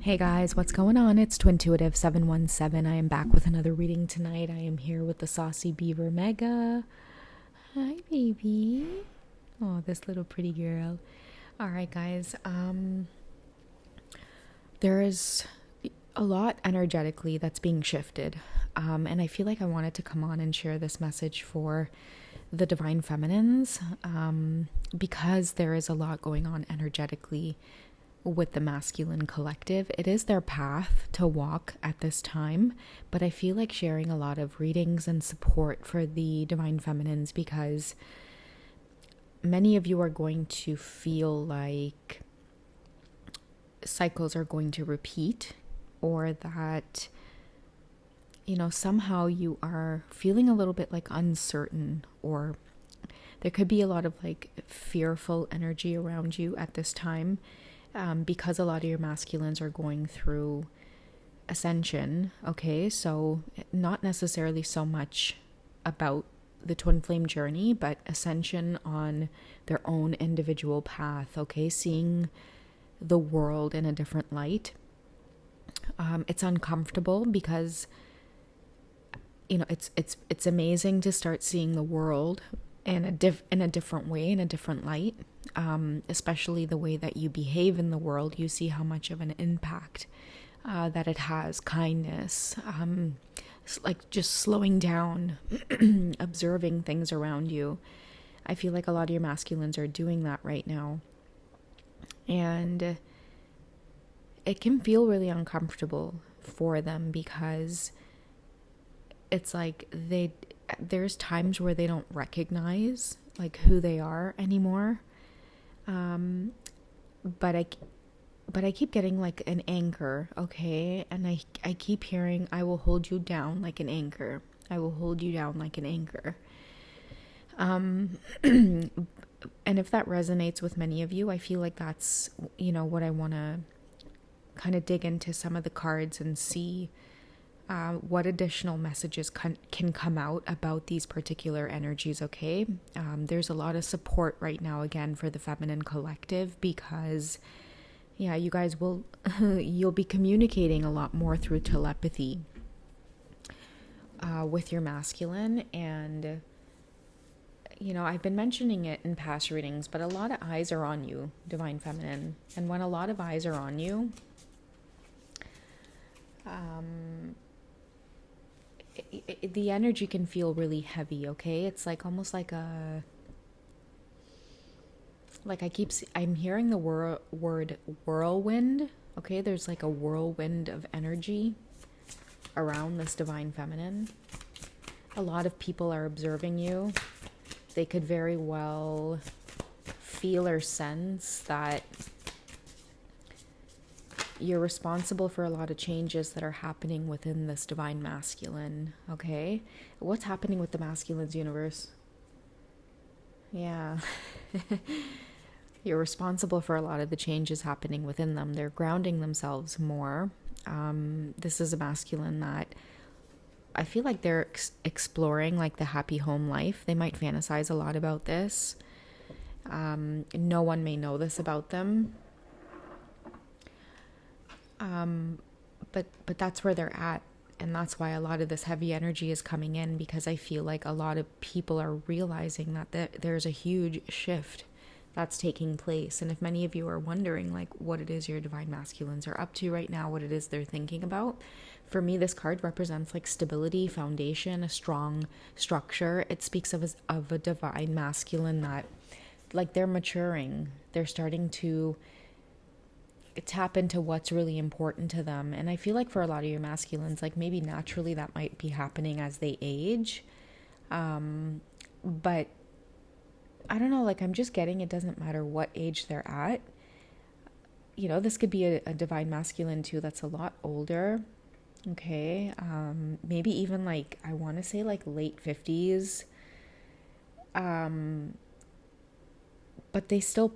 Hey guys, what's going on? It's Twintuitive 717. I am back with another reading tonight. I am here with the Saucy Beaver Mega. Hi, baby. Oh, this little pretty girl. All right, guys. There is a lot energetically that's being shifted. And I feel like I wanted to come on and share this message for the Divine Feminines because there is a lot going on energetically with the masculine collective. It is their path to walk at this time, but I feel like sharing a lot of readings and support for the Divine Feminines because many of you are going to feel like cycles are going to repeat, or that somehow you are feeling a little bit like uncertain, or there could be a lot of like fearful energy around you at this time, because a lot of your masculines are going through ascension. Okay, so not necessarily so much about the twin flame journey, but ascension on their own individual path. Okay, seeing the world in a different light. It's uncomfortable because it's amazing to start seeing the world in a different way, in a different light. Especially the way that you behave in the world, you see how much of an impact that it has. Kindness, like just slowing down, observing things around you. I feel like a lot of your masculines are doing that right now. And it can feel really uncomfortable for them because it's like there's times where they don't recognize like who they are anymore. But I keep getting like an anchor, okay? And I keep hearing, I will hold you down like an anchor. I will hold you down like an anchor. And if that resonates with many of you, I feel like that's, what I want to kind of dig into some of the cards and see what additional messages can come out about these particular energies, okay? There's a lot of support right now, again, for the feminine collective because, yeah, you guys will, you'll be communicating a lot more through telepathy with your masculine. And, I've been mentioning it in past readings, but a lot of eyes are on you, Divine Feminine. And when a lot of eyes are on you, the energy can feel really heavy, okay? It's like almost like I'm hearing the word whirlwind, okay? There's like a whirlwind of energy around this Divine Feminine. A lot of people are observing you. They could very well feel or sense that you're responsible for a lot of changes that are happening within this divine masculine, okay? What's happening with the masculine's universe? Yeah. You're responsible for a lot of the changes happening within them. They're grounding themselves more. This is a masculine that I feel like they're exploring like the happy home life. They might fantasize a lot about this. No one may know this about them. But that's where they're at, and that's why a lot of this heavy energy is coming in, because I feel like a lot of people are realizing that there's a huge shift that's taking place. And if many of you are wondering like what it is your divine masculines are up to right now, what it is they're thinking about, for me this card represents like stability, foundation, a strong structure. It speaks of a divine masculine that like they're maturing, they're starting to tap into what's really important to them. And I feel like for a lot of your masculines, like maybe naturally that might be happening as they age. But I don't know, like I'm just getting it doesn't matter what age they're at. This could be a divine masculine too that's a lot older. Okay. Maybe even like, I want to say like late 50s. But they still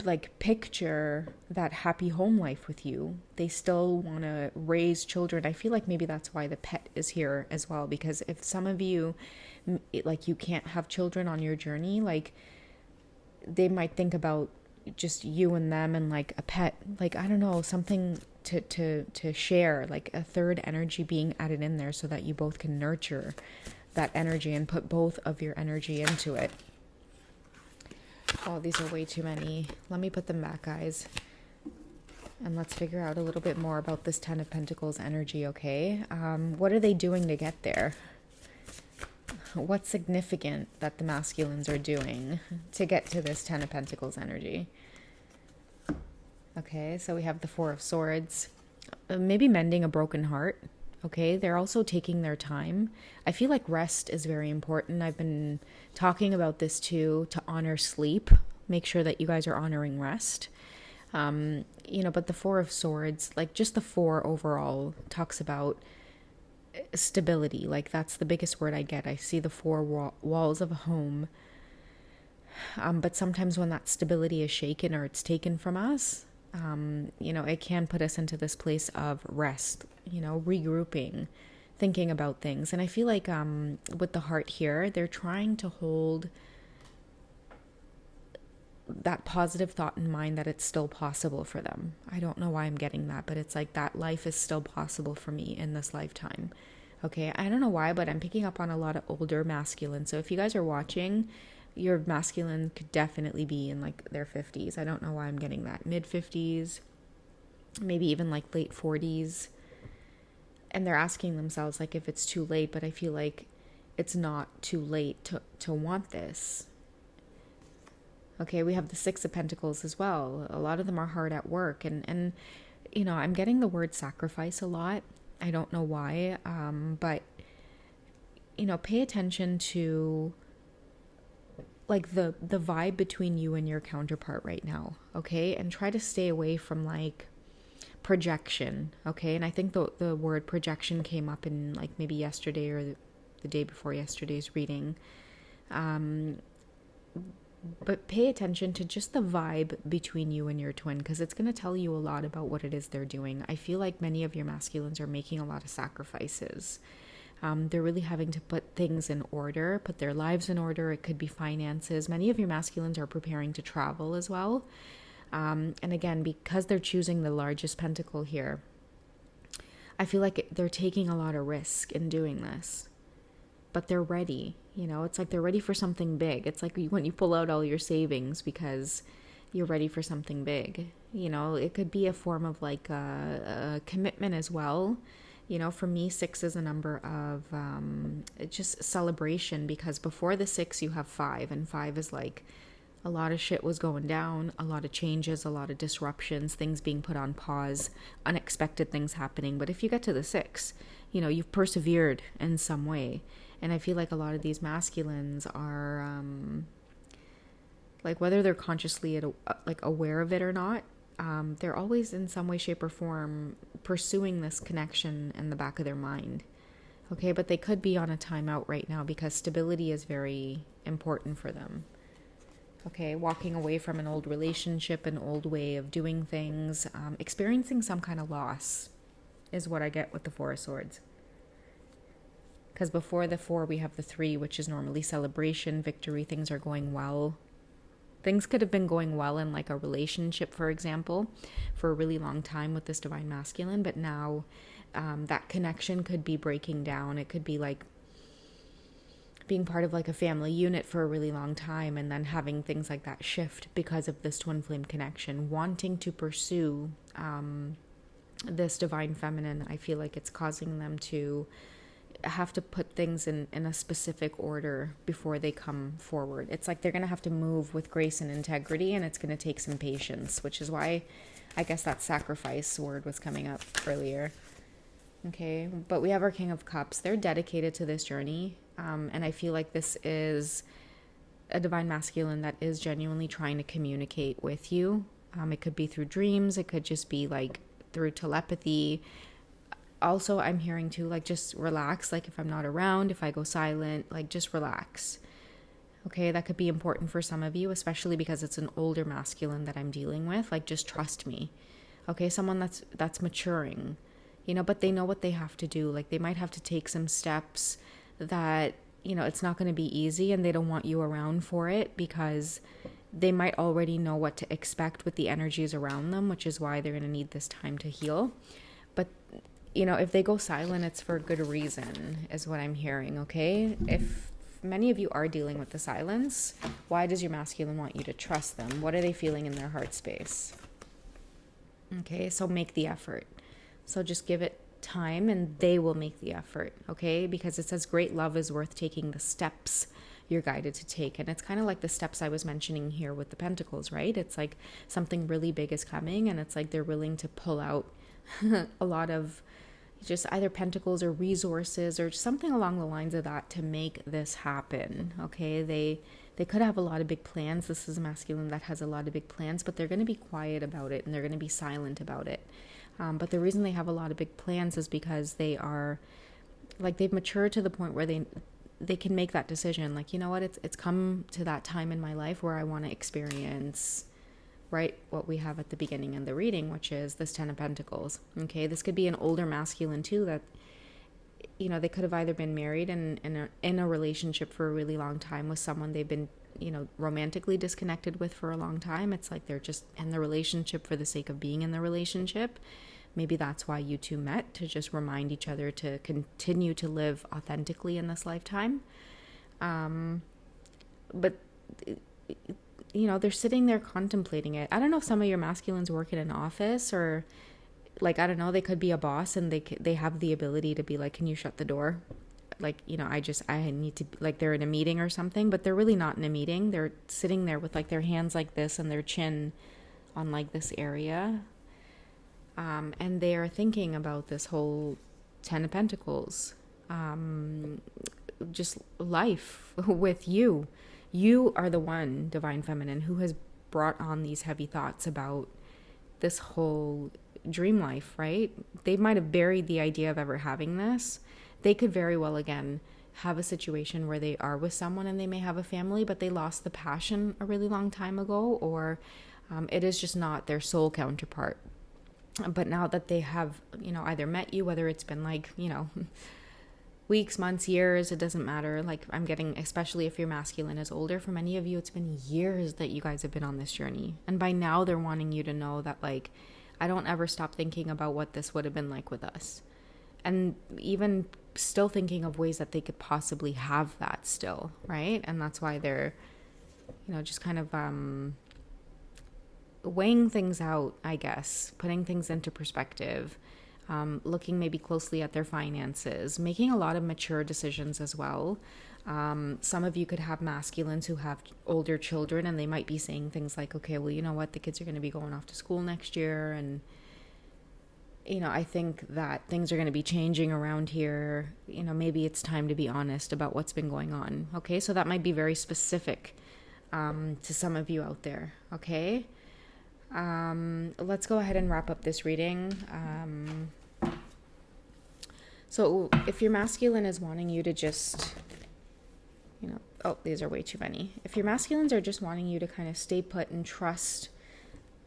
like picture that happy home life with you. They still want to raise children. I feel like maybe that's why the pet is here as well, because if some of you like you can't have children on your journey, like they might think about just you and them and like a pet, like I don't know, something to share, like a third energy being added in there so that you both can nurture that energy and put both of your energy into it. Oh, these are way too many. Let me put them back, guys. And let's figure out a little bit more about this Ten of Pentacles energy, okay? What are they doing to get there? What's significant that the masculines are doing to get to this Ten of Pentacles energy? Okay, so we have the Four of Swords. Maybe mending a broken heart. Okay, they're also taking their time. I feel like rest is very important. I've been talking about this too, to honor sleep. Make sure that you guys are honoring rest. But the Four of Swords, like just the four overall, talks about stability. Like that's the biggest word I get. I see the four walls of a home. But sometimes when that stability is shaken or it's taken from us, it can put us into this place of rest, regrouping, thinking about things. And I feel like with the heart here, they're trying to hold that positive thought in mind that it's still possible for them. I don't know why I'm getting that, but it's like that life is still possible for me in this lifetime. Okay, I don't know why, but I'm picking up on a lot of older masculine. So if you guys are watching, your masculine could definitely be in like their 50s. I don't know why I'm getting that. Mid 50s, maybe even like late 40s. And they're asking themselves like if it's too late, but I feel like it's not too late to want this. Okay, we have the Six of Pentacles as well. A lot of them are hard at work. And I'm getting the word sacrifice a lot. I don't know why. But, pay attention to like the vibe between you and your counterpart right now. Okay, and try to stay away from like projection. Okay, and I think the word projection came up in like maybe yesterday or the day before yesterday's reading. But pay attention to just the vibe between you and your twin, because it's going to tell you a lot about what it is they're doing. I feel like many of your masculines are making a lot of sacrifices. They're really having to put things in order, put their lives in order. It could be finances. Many of your masculines are preparing to travel as well. And again, because they're choosing the largest pentacle here, I feel like they're taking a lot of risk in doing this. But they're ready. It's like they're ready for something big. It's like when you pull out all your savings because you're ready for something big. It could be a form of like a commitment as well. For me, 6 is a number of just celebration, because before the 6 you have 5, and 5 is like a lot of shit was going down, a lot of changes, a lot of disruptions, things being put on pause, unexpected things happening. But if you get to the 6, you've persevered in some way. And I feel like a lot of these masculines are, like whether they're consciously aware of it or not, they're always in some way, shape, or form pursuing this connection in the back of their mind. Okay, but they could be on a timeout right now because stability is very important for them. Okay, walking away from an old relationship, an old way of doing things, experiencing some kind of loss is what I get with the Four of Swords. Because before the 4, we have the 3, which is normally celebration, victory, things are going well. Things could have been going well in like a relationship, for example, for a really long time with this divine masculine. But now that connection could be breaking down. It could be like being part of like a family unit for a really long time, and then having things like that shift because of this twin flame connection. Wanting to pursue this divine feminine, I feel like it's causing them to have to put things in a specific order before they come forward. It's like they're going to have to move with grace and integrity, and it's going to take some patience, which is why I guess that sacrifice word was coming up earlier. Okay, but we have our King of Cups. They're dedicated to this journey, and I feel like this is a divine masculine that is genuinely trying to communicate with you. It could be through dreams. It could just be like through telepathy. Also, I'm hearing too, like, just relax. Like, if I'm not around, if I go silent, like, just relax. Okay, that could be important for some of you, especially because it's an older masculine that I'm dealing with. Like, just trust me. Okay, someone that's maturing, but they know what they have to do. Like, they might have to take some steps that, it's not going to be easy, and they don't want you around for it because they might already know what to expect with the energies around them, which is why they're going to need this time to heal. But, if they go silent, it's for a good reason, is what I'm hearing, okay? If many of you are dealing with the silence, why does your masculine want you to trust them? What are they feeling in their heart space? Okay, so make the effort. So just give it time and they will make the effort, okay? Because it says great love is worth taking the steps you're guided to take. And it's kind of like the steps I was mentioning here with the pentacles, right? It's like something really big is coming and it's like they're willing to pull out a lot of just either pentacles or resources or something along the lines of that to make this happen, okay? They could have a lot of big plans. This is a masculine that has a lot of big plans, but they're going to be quiet about it and they're going to be silent about it. But the reason they have a lot of big plans is because they are, like, they've matured to the point where they can make that decision. Like, you know what, it's come to that time in my life where I want to experience, right, what we have at the beginning of the reading, which is this Ten of Pentacles. Okay, this could be an older masculine too that, they could have either been married and in a relationship for a really long time with someone they've been, romantically disconnected with for a long time. It's like they're just in the relationship for the sake of being in the relationship. Maybe that's why you two met, to just remind each other to continue to live authentically in this lifetime. But, they're sitting there contemplating it. I don't know if some of your masculines work in an office or, like, I don't know, they could be a boss and they have the ability to be like, can you shut the door? Like, I need to, like, they're in a meeting or something, but they're really not in a meeting. They're sitting there with like their hands like this and their chin on like this area. And they are thinking about this whole Ten of Pentacles, just life with you. You are the one, Divine Feminine, who has brought on these heavy thoughts about this whole dream life, right? They might have buried the idea of ever having this. They could very well, again, have a situation where they are with someone and they may have a family, but they lost the passion a really long time ago, or it is just not their soul counterpart. But now that they have, either met you, whether it's been like, weeks, months, years, it doesn't matter. Like, I'm getting, especially if your masculine is older, for many of you, it's been years that you guys have been on this journey. And by now they're wanting you to know that, like, I don't ever stop thinking about what this would have been like with us. And even still thinking of ways that they could possibly have that still, right? And that's why they're, just kind of weighing things out, I guess, putting things into perspective, looking maybe closely at their finances, making a lot of mature decisions as well. Some of you could have masculines who have older children and they might be saying things like, okay, well, you know what, the kids are going to be going off to school next year, and I think that things are going to be changing around here. Maybe it's time to be honest about what's been going on. Okay, so that might be very specific to some of you out there. Okay, let's go ahead and wrap up this reading. So if your masculine is wanting you to just, oh, these are way too many. If your masculines are just wanting you to kind of stay put and trust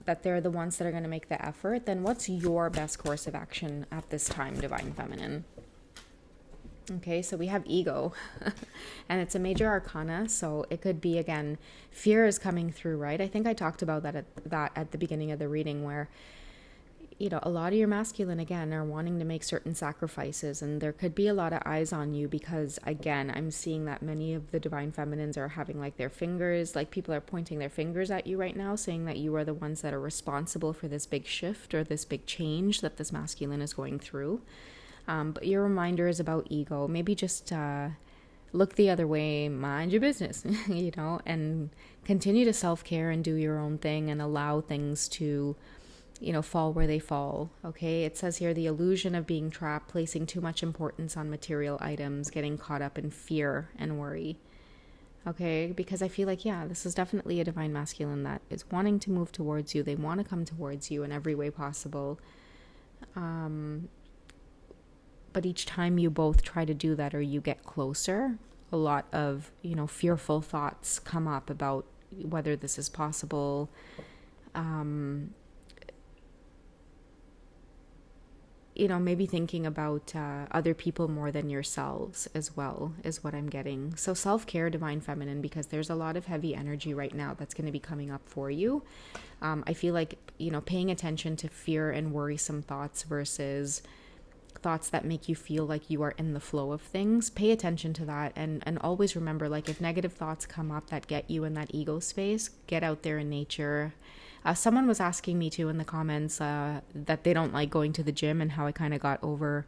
that they're the ones that are going to make the effort, then what's your best course of action at this time, Divine Feminine? Okay, so we have ego, and it's a major arcana, so it could be, again, fear is coming through, right? I think I talked about that at the beginning of the reading, where, a lot of your masculine, again, are wanting to make certain sacrifices, and there could be a lot of eyes on you because, again, I'm seeing that many of the Divine Feminines are having, like, their fingers, like, people are pointing their fingers at you right now, saying that you are the ones that are responsible for this big shift or this big change that this masculine is going through. But your reminder is about ego. Maybe just look the other way, mind your business, and continue to self-care and do your own thing and allow things to, fall where they fall. Okay, it says here the illusion of being trapped, placing too much importance on material items, getting caught up in fear and worry. Okay, because I feel like, yeah, this is definitely a divine masculine that is wanting to move towards you. They want to come towards you in every way possible. But each time you both try to do that or you get closer, a lot of, fearful thoughts come up about whether this is possible. maybe thinking about other people more than yourselves as well is what I'm getting. So self-care, divine feminine, because there's a lot of heavy energy right now that's going to be coming up for you. I feel like, paying attention to fear and worrisome thoughts versus thoughts that make you feel like you are in the flow of things. Pay attention to that, and always remember, like, if negative thoughts come up that get you in that ego space, get out there in nature. Someone was asking me too in the comments that they don't like going to the gym and how I kind of got over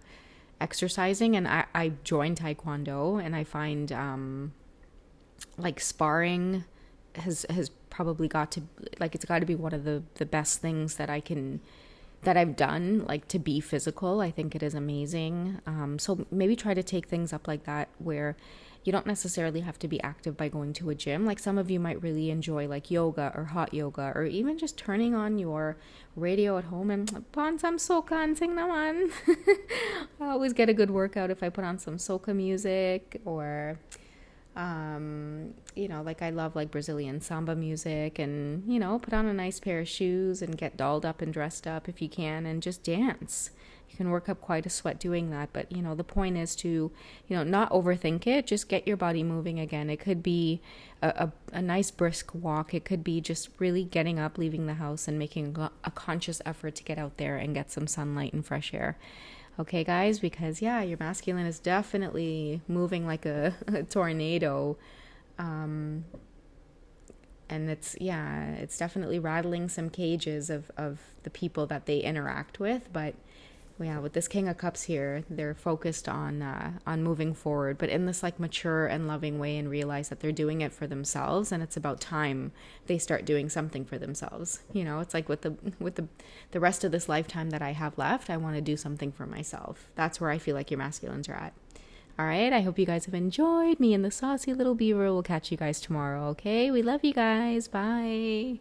exercising. And I joined Taekwondo, and I find like sparring has probably got to, like, it's got to be one of the best things that I've done, like, to be physical. I think it is amazing. So maybe try to take things up like that, where you don't necessarily have to be active by going to a gym. Like, some of you might really enjoy like yoga or hot yoga, or even just turning on your radio at home and put on some soca and sing naman. I always get a good workout if I put on some soca music, or like, I love like Brazilian samba music, and put on a nice pair of shoes and get dolled up and dressed up if you can, and just dance. You can work up quite a sweat doing that, but the point is to not overthink it. Just get your body moving again. It could be a nice brisk walk. It could be just really getting up, leaving the house, and making a conscious effort to get out there and get some sunlight and fresh air. Okay, guys, because your masculine is definitely moving like a tornado. And it's definitely rattling some cages of the people that they interact with. But with this King of Cups here, they're focused on moving forward, but in this like mature and loving way, and realize that they're doing it for themselves, and it's about time they start doing something for themselves. It's like with the rest of this lifetime that I have left, I want to do something for myself. That's where I feel like your masculines are at. All right, I hope you guys have enjoyed. Me and the saucy little beaver will catch you guys tomorrow, okay? We love you guys. Bye.